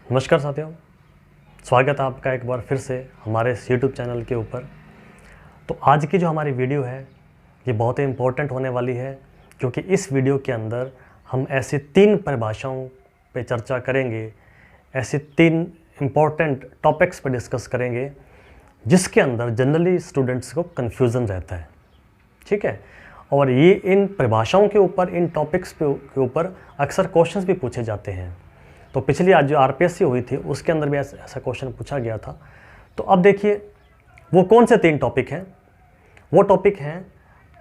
नमस्कार साथियों, स्वागत है आपका एक बार फिर से हमारे इस YouTube चैनल के ऊपर। तो आज की जो हमारी वीडियो है ये बहुत ही इम्पोर्टेंट होने वाली है, क्योंकि इस वीडियो के अंदर हम ऐसी 3 परिभाषाओं पे चर्चा करेंगे, ऐसे 3 इम्पोर्टेंट टॉपिक्स पर डिस्कस करेंगे जिसके अंदर जनरली स्टूडेंट्स को कन्फ्यूज़न रहता है। ठीक है, और ये इन परिभाषाओं के ऊपर, इन टॉपिक्स के ऊपर अक्सर क्वेश्चंस भी पूछे जाते हैं। तो पिछली आज जो आरपीएससी हुई थी उसके अंदर भी ऐसा क्वेश्चन पूछा गया था। तो अब देखिए वो कौन से 3 टॉपिक हैं। वो टॉपिक हैं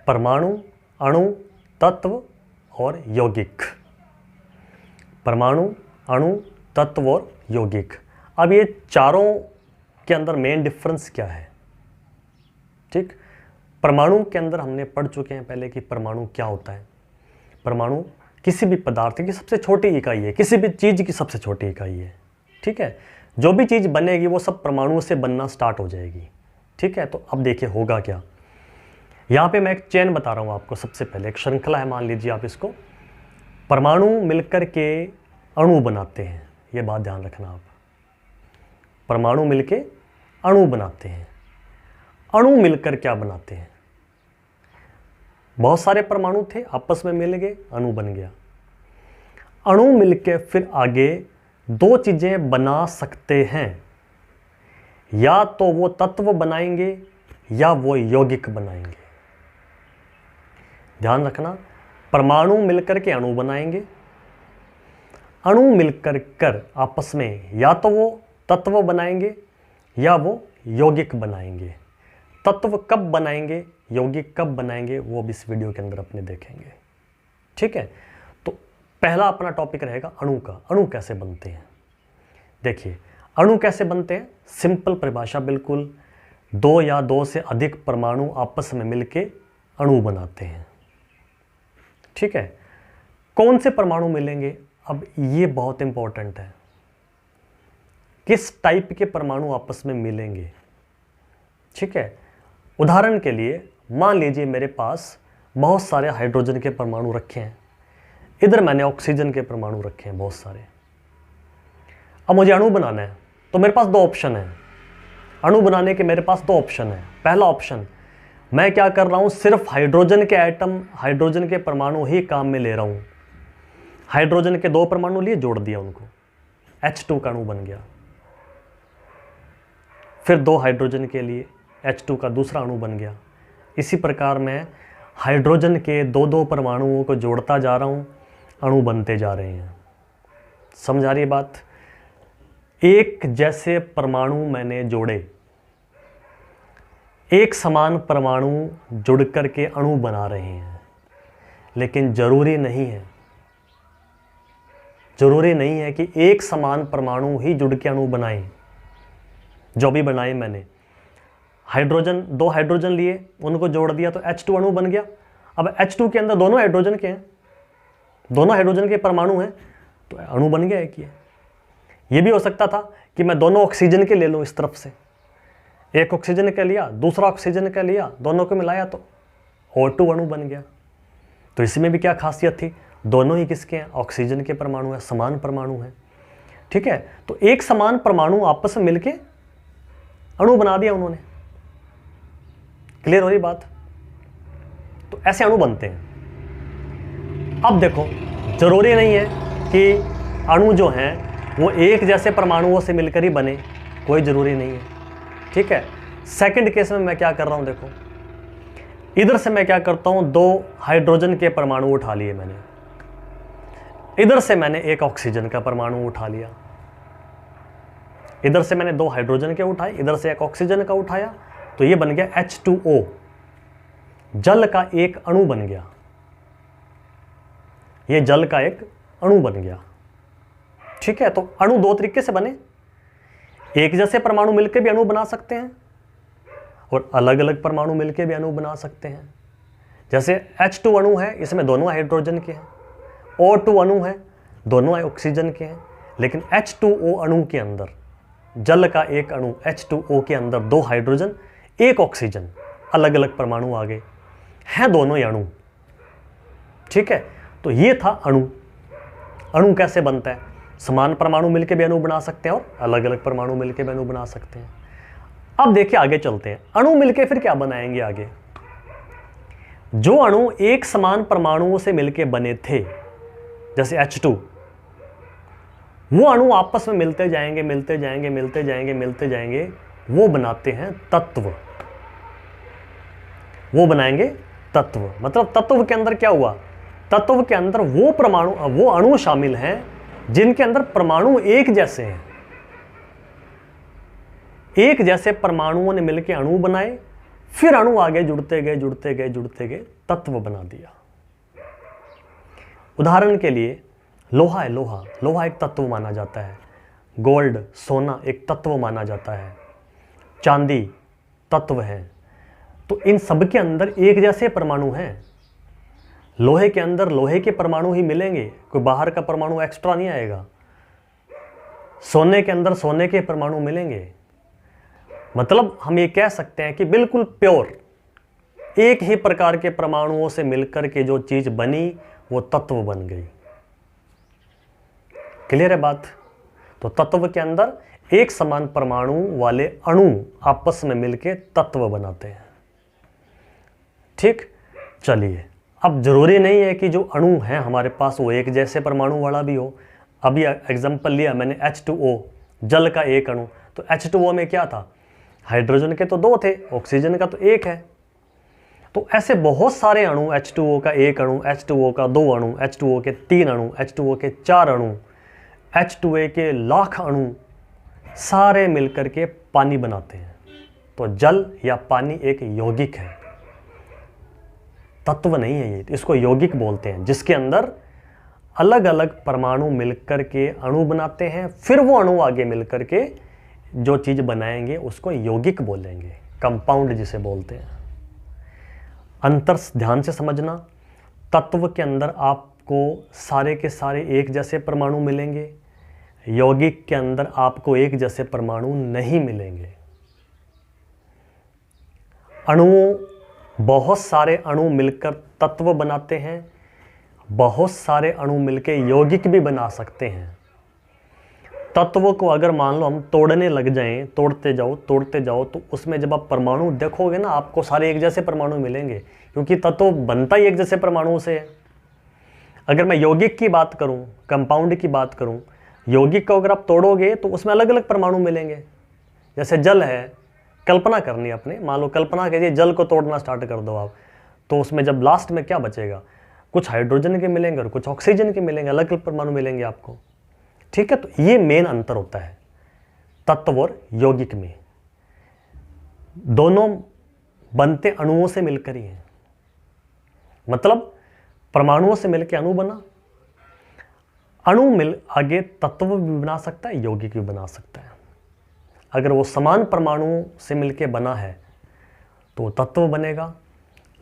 परमाणु, अणु, तत्व और यौगिक। परमाणु, अणु, तत्व और यौगिक। अब ये चारों के अंदर मेन डिफरेंस क्या है। ठीक, परमाणु के अंदर हमने पढ़ चुके हैं पहले कि परमाणु क्या होता है। परमाणु किसी भी पदार्थ की सबसे छोटी इकाई है, किसी भी चीज़ की सबसे छोटी इकाई है। ठीक है, जो भी चीज़ बनेगी वो सब परमाणु से बनना स्टार्ट हो जाएगी। ठीक है, तो अब देखिए होगा क्या। यहाँ पे मैं एक चेन बता रहा हूँ आपको। सबसे पहले एक श्रृंखला है, मान लीजिए आप इसको। परमाणु मिलकर के अणु बनाते हैं, ये बात ध्यान रखना आप। परमाणु मिलके अणु बनाते हैं। अणु मिलकर क्या बनाते हैं? बहुत सारे परमाणु थे, आपस में मिल गए, अणु बन गया। अणु मिलके फिर आगे 2 चीजें बना सकते हैं, या तो वो तत्व बनाएंगे या वो यौगिक बनाएंगे। ध्यान रखना, परमाणु मिलकर के अणु बनाएंगे, अणु मिलकर कर आपस में या तो वो तत्व बनाएंगे या वो यौगिक बनाएंगे। तत्व कब बनाएंगे, यौगिक कब बनाएंगे, वो भी इस वीडियो के अंदर अपने देखेंगे। ठीक है, तो पहला अपना टॉपिक रहेगा अणु का। अणु कैसे बनते हैं? देखिए अणु कैसे बनते हैं, सिंपल परिभाषा बिल्कुल। 2 या 2 से अधिक परमाणु आपस में मिलके अणु बनाते हैं। ठीक है, कौन से परमाणु मिलेंगे? अब ये बहुत इंपॉर्टेंट है, किस टाइप के परमाणु आपस में मिलेंगे। ठीक है, उदाहरण के लिए मान लीजिए मेरे पास बहुत सारे हाइड्रोजन के परमाणु रखे हैं, इधर मैंने ऑक्सीजन के परमाणु रखे हैं बहुत सारे। अब मुझे अणु बनाना है, तो मेरे पास 2 ऑप्शन है। अणु बनाने के मेरे पास 2 ऑप्शन है। पहला ऑप्शन, मैं क्या कर रहा हूं, सिर्फ हाइड्रोजन के एटम, हाइड्रोजन के परमाणु ही काम में ले रहा हूं। हाइड्रोजन के 2 परमाणु लिए, जोड़ दिया उनको, H2 का अणु बन गया। फिर 2 हाइड्रोजन के लिए H2 का दूसरा अणु बन गया। इसी प्रकार मैं हाइड्रोजन के 2-2 परमाणुओं को जोड़ता जा रहा हूं, अणु बनते जा रहे हैं। समझ आ रही है बात? एक जैसे परमाणु मैंने जोड़े, एक समान परमाणु जुड़ करके अणु बना रहे हैं, लेकिन जरूरी नहीं है कि एक समान परमाणु ही जुड़ के अणु बनाएं। जो भी बनाए मैंने, हाइड्रोजन, 2 हाइड्रोजन लिए, उनको जोड़ दिया तो H2 अणु बन गया। अब H2 के अंदर दोनों हाइड्रोजन के हैं, दोनों हाइड्रोजन के परमाणु हैं, तो अणु बन गया एक। ये भी हो सकता था कि मैं दोनों ऑक्सीजन के ले लूँ इस तरफ से, एक ऑक्सीजन का लिया, दूसरा ऑक्सीजन का लिया, दोनों को मिलाया तो O2 अणु बन गया। तो इसमें भी क्या खासियत थी, दोनों ही किसके हैं, ऑक्सीजन के परमाणु हैं, समान परमाणु हैं। ठीक है, तो एक समान परमाणु आपस में मिलके अणु बना दिया उन्होंने। क्लियर हो रही बात? तो ऐसे अणु बनते हैं। अब देखो, जरूरी नहीं है कि अणु जो हैं वो एक जैसे परमाणुओं से मिलकर ही बने, कोई जरूरी नहीं है। ठीक है, सेकंड केस में मैं क्या कर रहा हूं, देखो इधर से मैं क्या करता हूं, 2 हाइड्रोजन के परमाणु उठा लिए मैंने, इधर से मैंने एक ऑक्सीजन का परमाणु उठा लिया, इधर से मैंने 2 हाइड्रोजन के उठाए, इधर से एक ऑक्सीजन का उठाया, तो ये बन गया H2O, जल का एक अणु बन गया। ये जल का एक अणु बन गया। ठीक है, तो अणु 2 तरीके से बने, एक जैसे परमाणु मिलकर भी अणु बना सकते हैं और अलग अलग परमाणु मिलकर भी अणु बना सकते हैं। जैसे H2 अणु है, इसमें दोनों हाइड्रोजन के हैं, O2 अणु है, दोनों ऑक्सीजन के हैं, लेकिन H2O अणु के अंदर, जल का एक अणु H2O के अंदर 2 हाइड्रोजन, 1 ऑक्सीजन, अलग अलग परमाणु आ गए हैं, दोनों ही अणु। ठीक है, तो ये था अणु। अणु कैसे बनता है? समान परमाणु मिलकर भी अणु बना सकते हैं और अलग अलग परमाणु मिलकर भी अणु बना सकते हैं। अब देखिए आगे चलते हैं, अणु मिलकर फिर क्या बनाएंगे आगे। जो अणु एक समान परमाणुओं से मिलकर बने थे, जैसे H2, वो अणु आपस में मिलते जाएंगे मिलते जाएंगे मिलते जाएंगे मिलते जाएंगे, वो बनाते हैं तत्व। वो बनाएंगे तत्व। मतलब तत्व के अंदर क्या हुआ, तत्व के अंदर वो परमाणु, वो अणु शामिल हैं जिनके अंदर परमाणु एक जैसे हैं। एक जैसे परमाणुओं ने मिलकर अणु बनाए, फिर अणु आगे जुड़ते गए जुड़ते गए जुड़ते गए, तत्व बना दिया। उदाहरण के लिए लोहा है, लोहा एक तत्व माना जाता है। गोल्ड, सोना एक तत्व माना जाता है। चांदी तत्व है। तो इन सब के अंदर एक जैसे परमाणु हैं। लोहे के अंदर लोहे के परमाणु ही मिलेंगे, कोई बाहर का परमाणु एक्स्ट्रा नहीं आएगा। सोने के अंदर सोने के परमाणु मिलेंगे। मतलब हम ये कह सकते हैं कि बिल्कुल प्योर एक ही प्रकार के परमाणुओं से मिलकर के जो चीज बनी वो तत्व बन गई। क्लियर है बात। तो तत्व के अंदर एक समान परमाणु वाले अणु आपस में मिलकर तत्व बनाते हैं। ठीक, चलिए, अब जरूरी नहीं है कि जो अणु है हमारे पास वो एक जैसे परमाणु वाला भी हो। अभी एग्जांपल लिया मैंने H2O, जल का एक अणु। तो H2O में क्या था, हाइड्रोजन के तो 2 थे, ऑक्सीजन का तो 1 है। तो ऐसे बहुत सारे अणु, H2O का 1 अणु, H2O का 2 अणु, H2O के 3 अणु, H2O के 4 अणु, H2O के लाख अणु, सारे मिलकर के पानी बनाते हैं। तो जल या पानी एक यौगिक है, तत्व नहीं है ये, इसको यौगिक बोलते हैं, जिसके अंदर अलग अलग परमाणु मिलकर के अणु बनाते हैं, फिर वो अणु आगे मिलकर के जो चीज बनाएंगे उसको यौगिक बोलेंगे, कंपाउंड जिसे बोलते हैं। अंतर ध्यान से समझना, तत्व के अंदर आपको सारे के सारे एक जैसे परमाणु मिलेंगे, यौगिक के अंदर आपको एक जैसे परमाणु नहीं मिलेंगे। अणुओं, बहुत सारे अणु मिलकर तत्व बनाते हैं, बहुत सारे अणु मिलकर यौगिक भी बना सकते हैं। तत्व को अगर मान लो हम तोड़ने लग जाएं, तोड़ते जाओ, तो उसमें जब आप परमाणु देखोगे ना, आपको सारे एक जैसे परमाणु मिलेंगे, क्योंकि तत्व बनता ही एक जैसे परमाणुओं से है। अगर मैं यौगिक की बात करूं, कंपाउंड की बात करूं, यौगिक को अगर आप तोड़ोगे तो उसमें अलग अलग परमाणु मिलेंगे। जैसे जल है, कल्पना करनी अपने, मान लो कल्पना कीजिए जल को तोड़ना स्टार्ट कर दो आप, तो उसमें जब लास्ट में क्या बचेगा, कुछ हाइड्रोजन के मिलेंगे और कुछ ऑक्सीजन के मिलेंगे, अलग अलग परमाणु मिलेंगे आपको। ठीक है, तो ये मेन अंतर होता है तत्व और यौगिक में। दोनों बनते अणुओं से मिलकर ही हैं। मतलब परमाणुओं से मिलकर अणु बना, अणु मिल आगे तत्व भी बना सकता है, यौगिक भी बना सकता है। अगर वो समान परमाणुओं से मिलकर बना है तो तत्व बनेगा,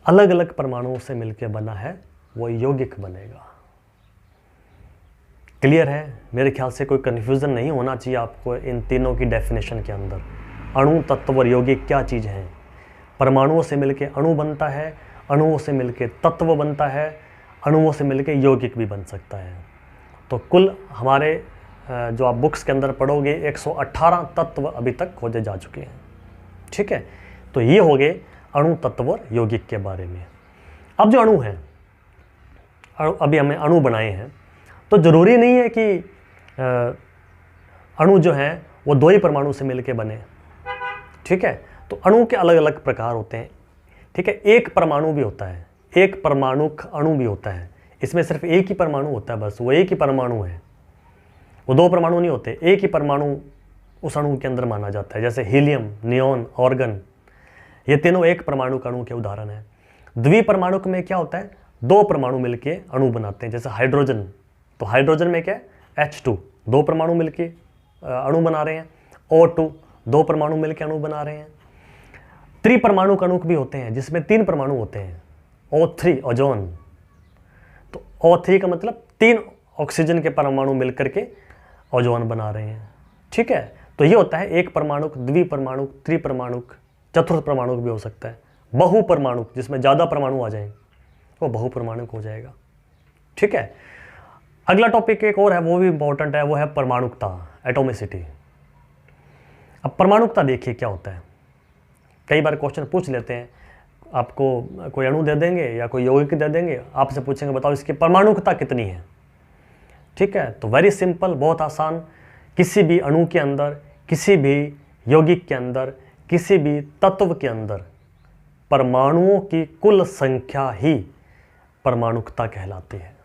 अलग अलग परमाणुओं से मिलकर बना है वो यौगिक बनेगा। क्लियर है? मेरे ख्याल से कोई कन्फ्यूज़न नहीं होना चाहिए आपको इन तीनों की डेफिनेशन के अंदर। अणु, तत्व और यौगिक क्या चीज़ हैं? परमाणुओं से मिलकर अणु बनता है, अणुओं से मिलकर तत्व बनता है, अणुओं से मिलकर यौगिक भी बन सकता है। तो कुल हमारे जो आप बुक्स के अंदर पढ़ोगे 118 तत्व अभी तक खोजे जा चुके हैं। ठीक है, तो ये हो गए अणु, तत्व और यौगिक के बारे में। अब जो अणु हैं, अभी हमें अणु बनाए हैं, तो ज़रूरी नहीं है कि अणु जो हैं वो 2 ही परमाणु से मिलके बने। ठीक है, तो अणु के अलग अलग प्रकार होते हैं। ठीक है, एक परमाणु भी होता है, एक परमाणुक अणु भी होता है। इसमें सिर्फ एक ही परमाणु होता है, बस वो एक ही परमाणु है, वो 2 परमाणु नहीं होते, एक ही परमाणु उस अणु के अंदर माना जाता है। जैसे हीलियम, नियोन, ऑर्गन, ये तीनों एक परमाणु अणु के उदाहरण हैं। द्विपरमाणुक में क्या होता है, 2 परमाणु मिलके अणु बनाते हैं। जैसे हाइड्रोजन, तो हाइड्रोजन में क्या है, H2, 2 परमाणु मिलके अणु बना रहे हैं। O2, 2 परमाणु मिलके अणु बना रहे हैं। त्रिपरमाणु अणु भी होते हैं जिसमें 3 परमाणु होते हैं। O3, ओजोन, तो O3 का मतलब 3 ऑक्सीजन के परमाणु मिलकर के ओजोन बना रहे हैं। ठीक है, तो ये होता है एक परमाणुक, द्विपरमाणुक, त्रिपरमाणुक, चतुर्थ परमाणुक भी हो सकता है। बहुपरमाणुक, जिसमें ज़्यादा परमाणु आ जाएं वो बहुपरमाणुक हो जाएगा। ठीक है, अगला टॉपिक एक और है, वो भी इंपॉर्टेंट है, वो है परमाणुकता, एटोमिसिटी। अब परमाणुकता देखिए क्या होता है। कई बार क्वेश्चन पूछ लेते हैं, आपको कोई अणु दे देंगे या कोई यौगिक दे देंगे, आपसे पूछेंगे बताओ इसकी परमाणुकता कितनी है। ठीक है, तो वेरी सिंपल, बहुत आसान। किसी भी अणु के अंदर, किसी भी यौगिक के अंदर, किसी भी तत्व के अंदर परमाणुओं की कुल संख्या ही परमाणुकता कहलाती है।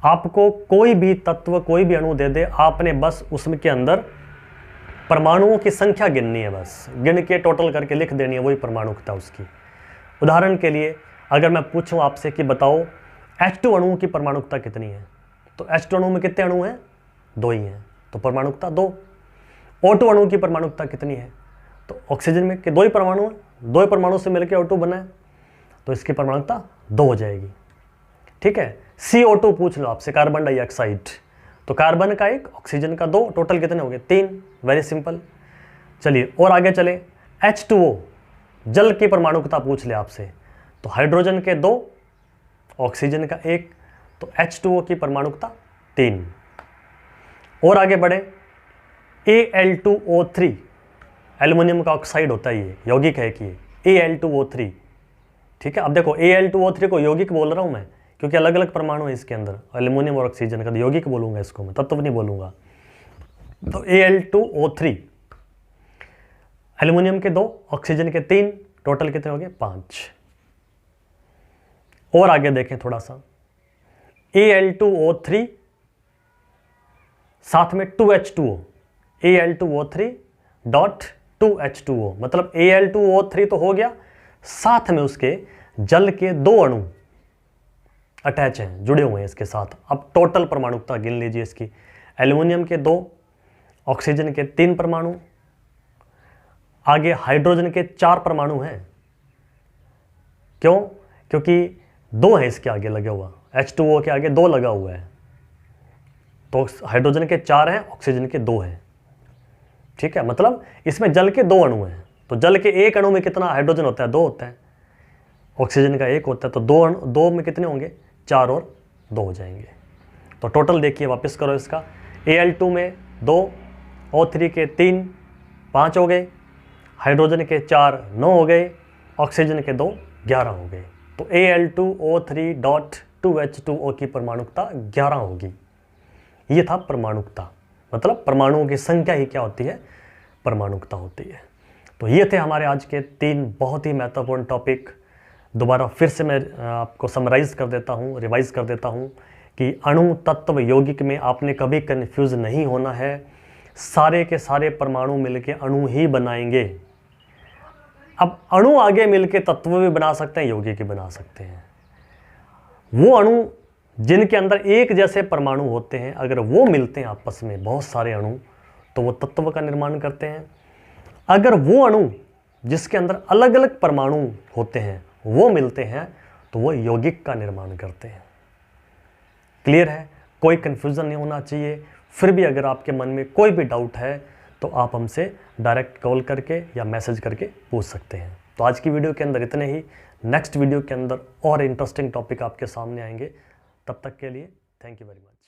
आपको कोई भी तत्व, कोई भी अणु दे दे, आपने बस उसमें के अंदर परमाणुओं की संख्या गिननी है, बस गिन के टोटल करके लिख देनी है, वही परमाणुकता उसकी। उदाहरण के लिए अगर मैं पूछूं आपसे कि बताओ H2 अणु की परमाणुकता कितनी है, तो H2 अणु में कितने अणु हैं? 2 ही हैं, तो परमाणुकता 2। O2 अणु की परमाणुकता कितनी है? तो ऑक्सीजन में के 2 ही परमाणु हैं, 2 ही परमाणु से मिलकर O2 बना है, तो इसकी परमाणुकता 2 हो जाएगी। ठीक है, CO2 पूछ लो आपसे, कार्बन डाइऑक्साइड, तो कार्बन का 1, ऑक्सीजन का 2, टोटल कितने हो गए? 3। Very simple. चलिए और आगे चले, H2O जल की परमाणुकता पूछ ले आपसे, तो हाइड्रोजन के 2, ऑक्सीजन का 1, तो H2O की परमाणुकता 3। और आगे बढ़े, Al2O3, एल्युमिनियम का ऑक्साइड होता है, ये यौगिक है कि ये Al2O3। ठीक है, अब देखो Al2O3 को यौगिक बोल रहा हूं मैं, क्योंकि अलग अलग परमाणु है इसके अंदर, एल्युमिनियम और ऑक्सीजन का, तो यौगिक बोलूंगा इसको मैं, तत्व नहीं बोलूंगा। तो Al2O3, एल्युमिनियम के 2, ऑक्सीजन के 3, टोटल कितने हो गए? 5। और आगे देखें थोड़ा सा, Al2O3 साथ में 2H2O, Al2O3 डॉट 2H2O, मतलब Al2O3 तो हो गया, साथ में उसके जल के 2 अणु अटैच हैं, जुड़े हुए हैं इसके साथ। अब टोटल परमाणुकता गिन लीजिए इसकी, एल्युमिनियम के 2, ऑक्सीजन के 3 परमाणु, आगे हाइड्रोजन के 4 परमाणु हैं। क्यों? क्योंकि 2 है इसके आगे लगे हुआ, H2O के आगे 2 लगा हुआ है, तो हाइड्रोजन के 4 हैं, ऑक्सीजन के 2 हैं। ठीक है, मतलब इसमें जल के 2 अणु हैं, तो जल के एक अणु में कितना हाइड्रोजन होता है? 2 होता है, ऑक्सीजन का 1 होता है, तो 2 में कितने होंगे? 4 और 2 हो जाएंगे। तो टोटल देखिए, वापस करो इसका, Al2 में 2, O3 के 3, 5 हो गए, हाइड्रोजन के 4, 9 हो गए, ऑक्सीजन के 2, 11 हो गए। तो Al2O3 डॉट 2H2O की परमाणुकता 11 होगी। ये था परमाणुकता, मतलब परमाणुओं की संख्या ही क्या होती है? परमाणुकता होती है। तो ये थे हमारे आज के 3 बहुत ही महत्वपूर्ण टॉपिक। दोबारा फिर से मैं आपको समराइज कर देता हूँ, रिवाइज कर देता हूँ कि अणु, तत्व, यौगिक में आपने कभी कंफ्यूज नहीं होना है। सारे के सारे परमाणु मिलके अणु ही बनाएंगे। अब अणु आगे मिलके तत्व भी बना सकते हैं, यौगिक भी बना सकते हैं। वो अणु जिनके अंदर एक जैसे परमाणु होते हैं, अगर वो मिलते हैं आपस में, बहुत सारे अणु, तो वो तत्व का निर्माण करते हैं। अगर वो अणु जिसके अंदर अलग अलग परमाणु होते हैं वो मिलते हैं, तो वो यौगिक का निर्माण करते हैं। क्लियर है? कोई कंफ्यूजन नहीं होना चाहिए। फिर भी अगर आपके मन में कोई भी डाउट है तो आप हमसे डायरेक्ट कॉल करके या मैसेज करके पूछ सकते हैं। तो आज की वीडियो के अंदर इतने ही। नेक्स्ट वीडियो के अंदर और इंटरेस्टिंग टॉपिक आपके सामने आएंगे। तब तक के लिए थैंक यू वेरी मच।